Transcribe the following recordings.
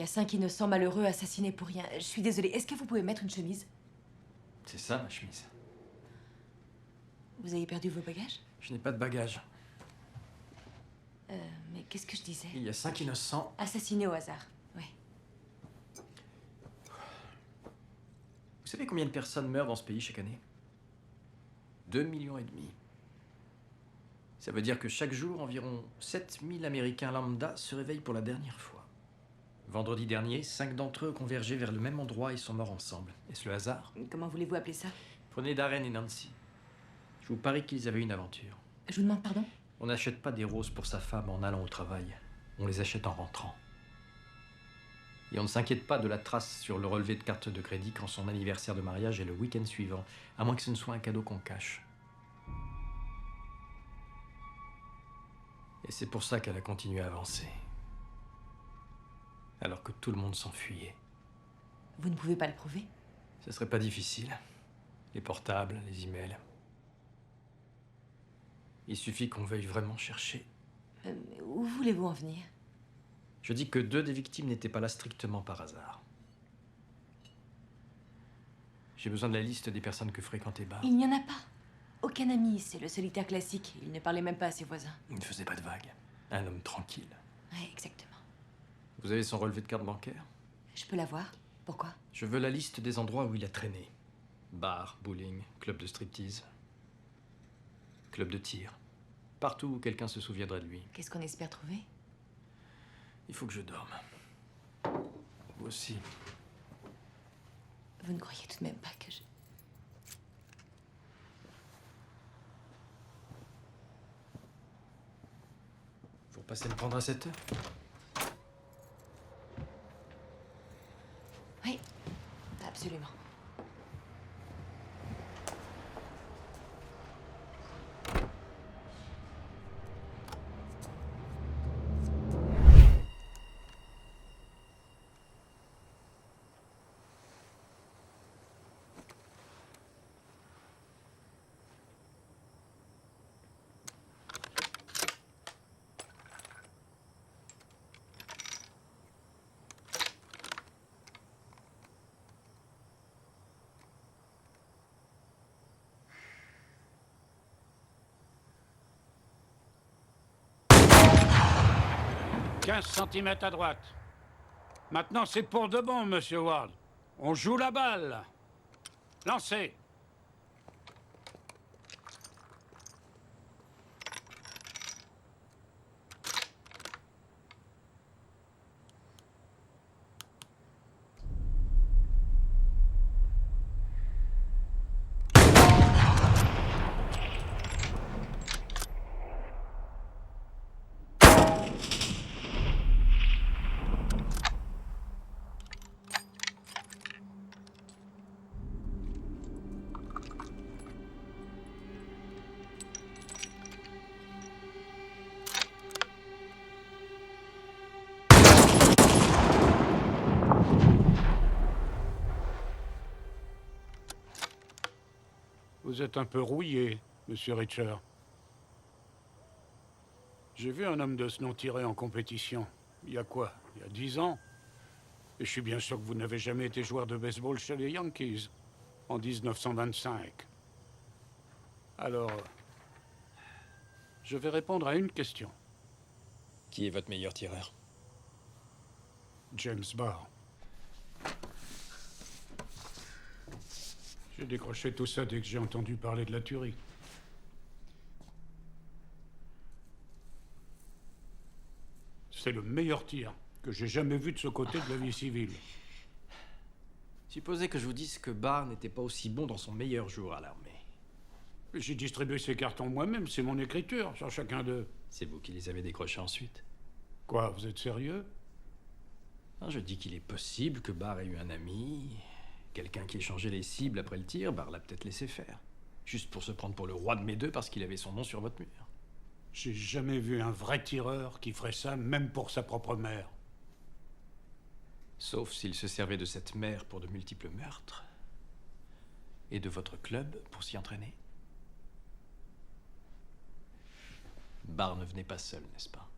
y a 5 innocents malheureux assassinés pour rien. Je suis désolée, est-ce que vous pouvez mettre une chemise? C'est ça, ma chemise. Vous avez perdu vos bagages? Je n'ai pas de bagages. Mais qu'est-ce que je disais? Il y a 5 innocents. Assassinés au hasard, oui. Vous savez combien de personnes meurent dans ce pays chaque année? 2,5 millions. Ça veut dire que chaque jour, environ 7000 Américains lambda se réveillent pour la dernière fois. Vendredi dernier, 5 d'entre eux convergeaient vers le même endroit et sont morts ensemble. Est-ce le hasard? Comment voulez-vous appeler ça? Prenez Darren et Nancy. Je vous parie qu'ils avaient une aventure. Je vous demande pardon? On n'achète pas des roses pour sa femme en allant au travail. On les achète en rentrant. Et on ne s'inquiète pas de la trace sur le relevé de carte de crédit quand son anniversaire de mariage est le week-end suivant, à moins que ce ne soit un cadeau qu'on cache. Et c'est pour ça qu'elle a continué à avancer. Alors que tout le monde s'enfuyait. Vous ne pouvez pas le prouver? Ce serait pas difficile. Les portables, les emails. Il suffit qu'on veuille vraiment chercher. Où voulez-vous en venir? Je dis que 2 des victimes n'étaient pas là strictement par hasard. J'ai besoin de la liste des personnes que fréquentait Barr. Il n'y en a pas. Aucun ami, c'est le solitaire classique. Il ne parlait même pas à ses voisins. Il ne faisait pas de vagues. Un homme tranquille. Oui, exactement. Vous avez son relevé de carte bancaire? Je peux l'avoir? Pourquoi? Je veux la liste des endroits où il a traîné. Bar, bowling, club de striptease, club de tir. Partout où quelqu'un se souviendrait de lui. Qu'est-ce qu'on espère trouver? Il faut que je dorme. Vous aussi. Vous ne croyez tout de même pas que je... Vous repassez me prendre à 7 heures? Oui, absolument. « 15 centimètres à droite. Maintenant, c'est pour de bon, monsieur Ward. On joue la balle. Lancez. Vous êtes un peu rouillé, monsieur Richer. J'ai vu un homme de ce nom tirer en compétition. Il y a quoi? Il y a 10 ans? Et je suis bien sûr que vous n'avez jamais été joueur de baseball chez les Yankees, en 1925. Alors, je vais répondre à une question. Qui est votre meilleur tireur? James Barr. J'ai décroché tout ça dès que j'ai entendu parler de la tuerie. C'est le meilleur tir que j'ai jamais vu de ce côté de la vie civile. Supposez que je vous dise que Barr n'était pas aussi bon dans son meilleur jour à l'armée. J'ai distribué ces cartons moi-même, c'est mon écriture sur chacun d'eux. C'est vous qui les avez décrochés ensuite? Quoi, vous êtes sérieux? Non, je dis qu'il est possible que Barr ait eu un ami, quelqu'un qui échangeait les cibles après le tir. Barr l'a peut-être laissé faire. Juste pour se prendre pour le roi de mes deux parce qu'il avait son nom sur votre mur. J'ai jamais vu un vrai tireur qui ferait ça, même pour sa propre mère. Sauf s'il se servait de cette mère pour de multiples meurtres. Et de votre club pour s'y entraîner. Barr ne venait pas seul, n'est-ce pas?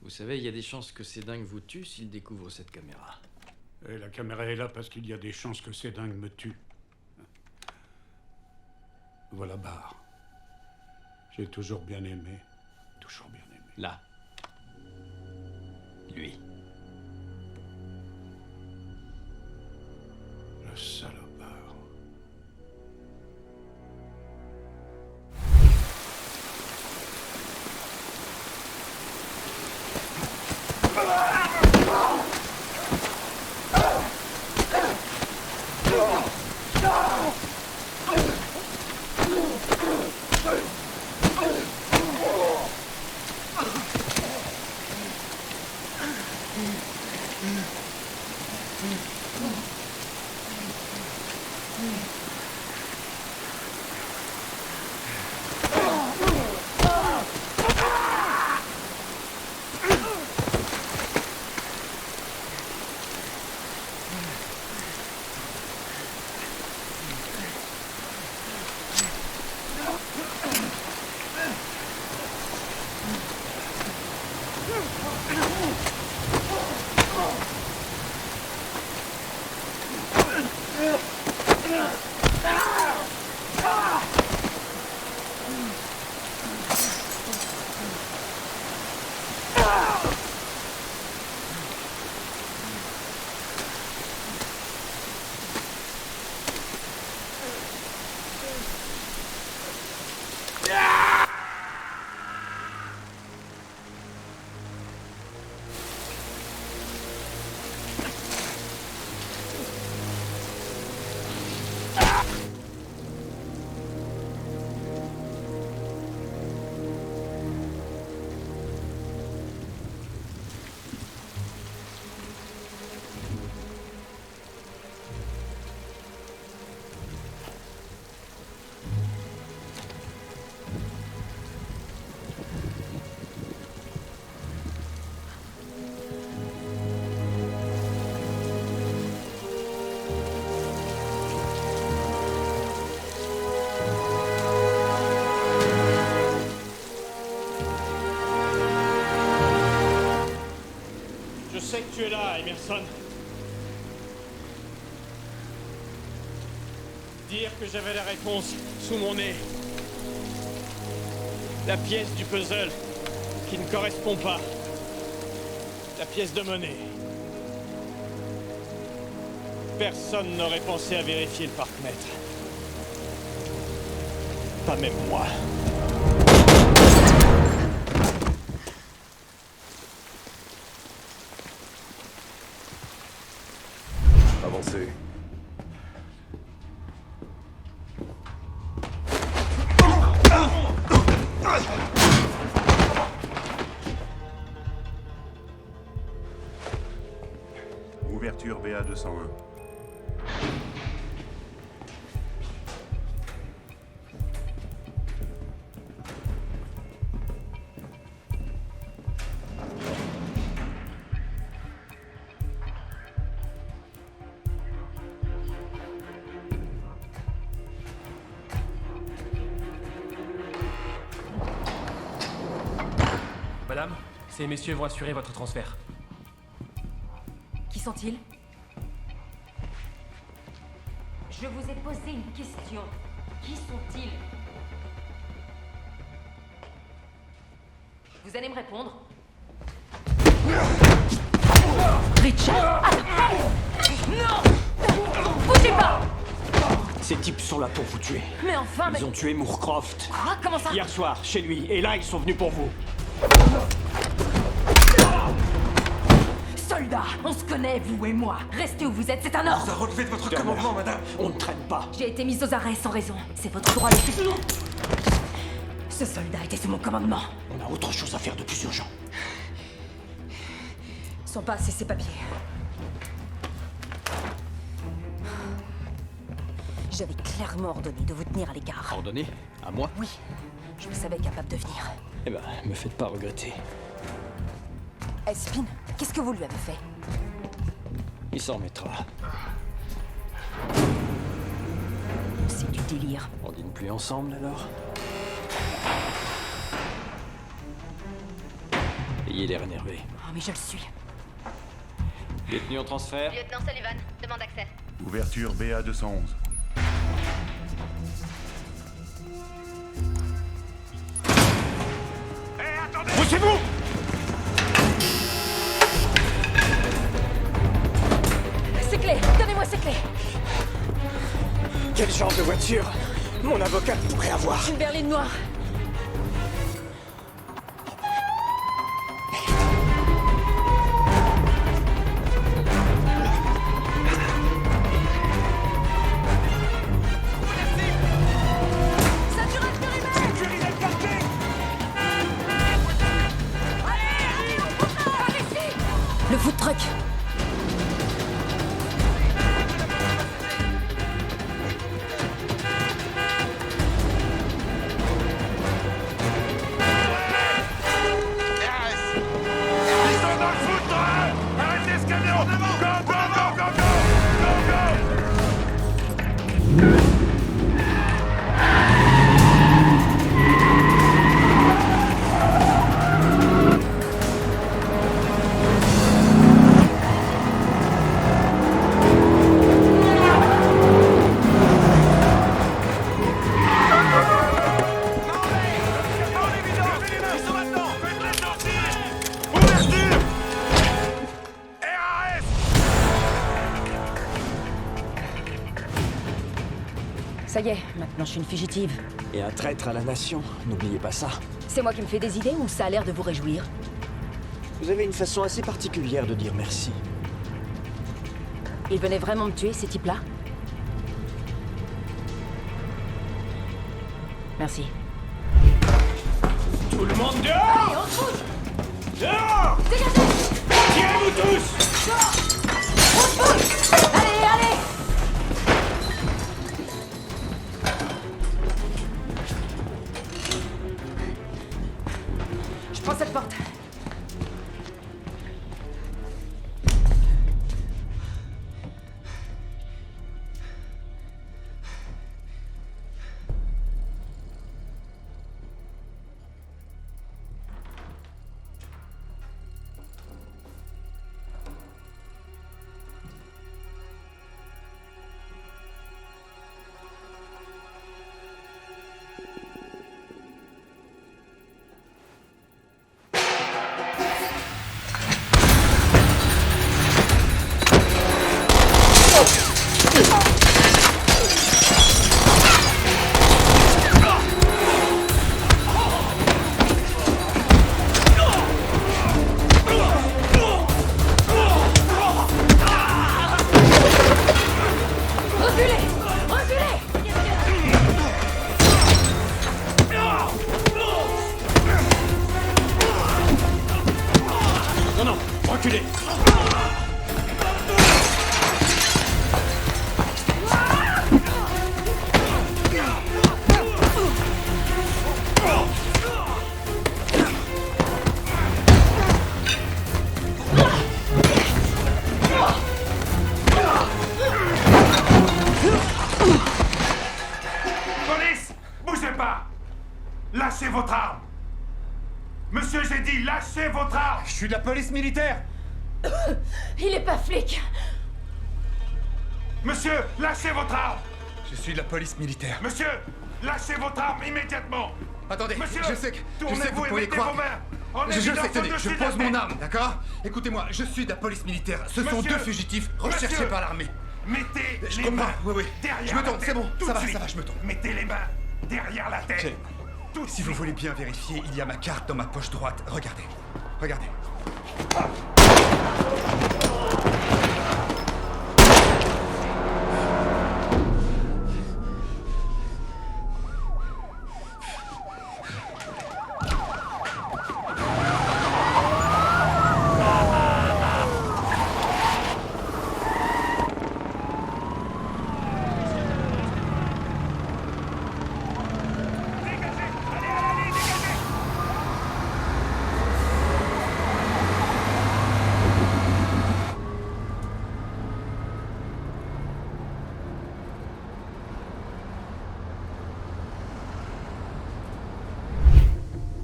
Vous savez, il y a des chances que ces dingues vous tuent s'ils découvrent cette caméra. Et la caméra est là parce qu'il y a des chances que ces dingues me tuent. Voilà Barr. J'ai toujours bien aimé. Toujours bien aimé. Là. Lui. Le salopard. Je sais que tu es là, Emerson. Dire que j'avais la réponse sous mon nez. La pièce du puzzle qui ne correspond pas. La pièce de monnaie. Personne n'aurait pensé à vérifier le parc-mètre. Pas même moi. Avancez. Ouverture BA 201. Madame, ces messieurs vont assurer votre transfert. Qui sont-ils? Je vous ai posé une question. Qui sont-ils? Vous allez me répondre? Richard! Non! Bougez pas! Ces types sont là pour vous tuer. Mais enfin, mais... Ils ont tué Moorcroft. Quoi? Comment ça? Hier soir, chez lui. Et là, ils sont venus pour vous. Soldats, on se connaît, vous et moi. Restez où vous êtes, c'est un ordre. Relevez de votre Turner, commandement, madame. On ne traîne pas. J'ai été mise aux arrêts sans raison. C'est votre droit le plus... Ce soldat était sous mon commandement. On a autre chose à faire de plus urgent. Sont pas assez ces papiers. J'avais clairement ordonné de vous tenir à l'écart. Ordonné? À moi? Oui, je vous savais capable de venir. Eh ben, me faites pas regretter. Espin, qu'est-ce que vous lui avez fait? Il s'en remettra. C'est du délire. On dîne plus ensemble, alors? ayez l'air énervé. Oh, mais je le suis. Détenu en transfert. Lieutenant Sullivan, demande accès. Ouverture BA 211. Poussez-vous! Ces clés! Donnez-moi ces clés! Quel genre de voiture mon avocat pourrait avoir? Une berline noire. Le food truck! Ça y est, maintenant je suis une fugitive. Et un traître à la nation, n'oubliez pas ça. C'est moi qui me fais des idées ou ça a l'air de vous réjouir? Vous avez une façon assez particulière de dire merci. Ils venaient vraiment me tuer, ces types-là? Merci. Tout le monde dehors! Dehors! Tirez-vous tous! Allez, allez! Je prends cette porte. Reculez! Police! Bougez pas! Lâchez votre arme! Monsieur, j'ai dit lâchez votre arme! Je suis de la police militaire! Il est pas flic! Monsieur, lâchez votre arme! Je suis de la police militaire. Monsieur, lâchez votre arme immédiatement! Attendez, Monsieur, je sais que tournez-vous vous et pourriez mettez croire. vos mains en Je sais, évidence tenez, je au-dessus de la pose mon tête. arme, d'accord? Écoutez-moi, je suis de la police militaire. Ce sont Monsieur, deux fugitifs recherchés monsieur, par l'armée. Mettez Je les comprends, mains oui, oui. derrière Je me la tourne, tête, c'est bon, tout ça de va, suite. ça va, je me tourne. Mettez les mains derrière la tête. J'ai- Tout de Si vous suite. voulez bien vérifier, il y a ma carte dans ma poche droite. Regardez, regardez.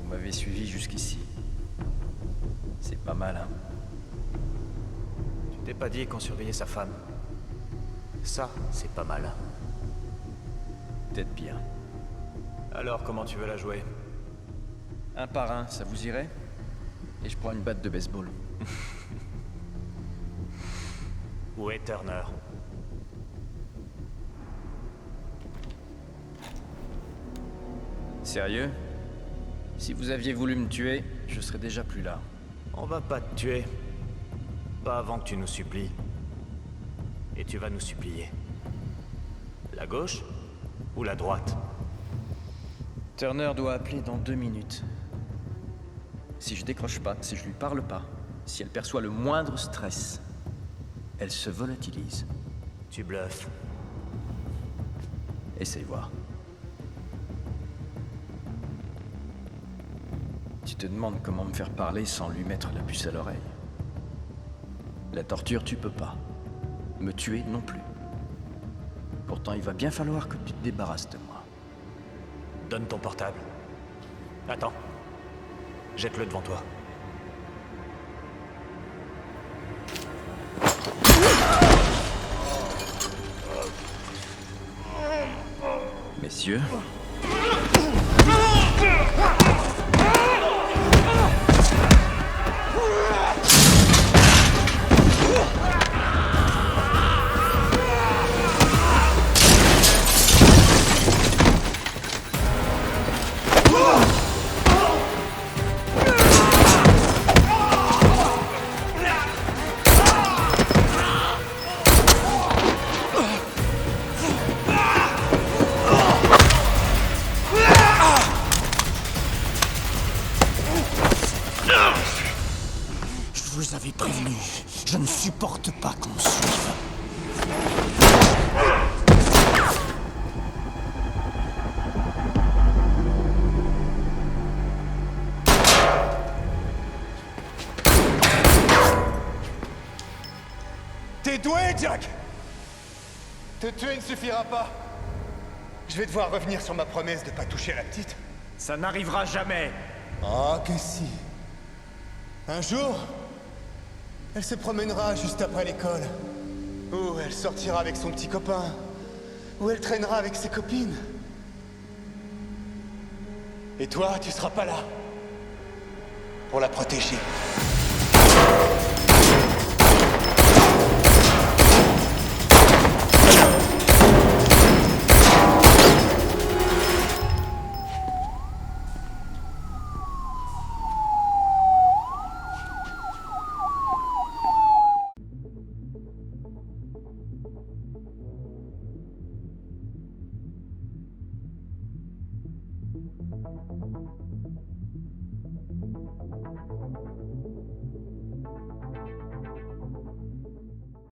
Vous m'avez suivi jusqu'ici. C'est pas mal, hein? Tu t'es pas dit qu'on surveillait sa femme? Ça, c'est pas mal. Peut-être bien. Alors, comment tu veux la jouer? Un par un, ça vous irait? Et je prends une batte de baseball. Où est Turner? Sérieux? Si vous aviez voulu me tuer, je serais déjà plus là. On va pas te tuer. Pas avant que tu nous supplies. Et tu vas nous supplier. La gauche ou la droite? Turner doit appeler dans 2 minutes. Si je décroche pas, si je lui parle pas, si elle perçoit le moindre stress, elle se volatilise. Tu bluffes. Essaye voir. Tu te demandes comment me faire parler sans lui mettre la puce à l'oreille. La torture, tu peux pas. Me tuer non plus. Pourtant, il va bien falloir que tu te débarrasses de moi. Donne ton portable. Attends. Jette-le devant toi. Messieurs. Je vous avais prévenu, je ne supporte pas qu'on me suive. T'es doué, Jack! Te tuer ne suffira pas. Je vais devoir revenir sur ma promesse de pas toucher la petite. Ça n'arrivera jamais. Oh, que si. Un jour, elle se promènera juste après l'école. Ou elle sortira avec son petit copain. Ou elle traînera avec ses copines. Et toi, tu seras pas là. Pour la protéger.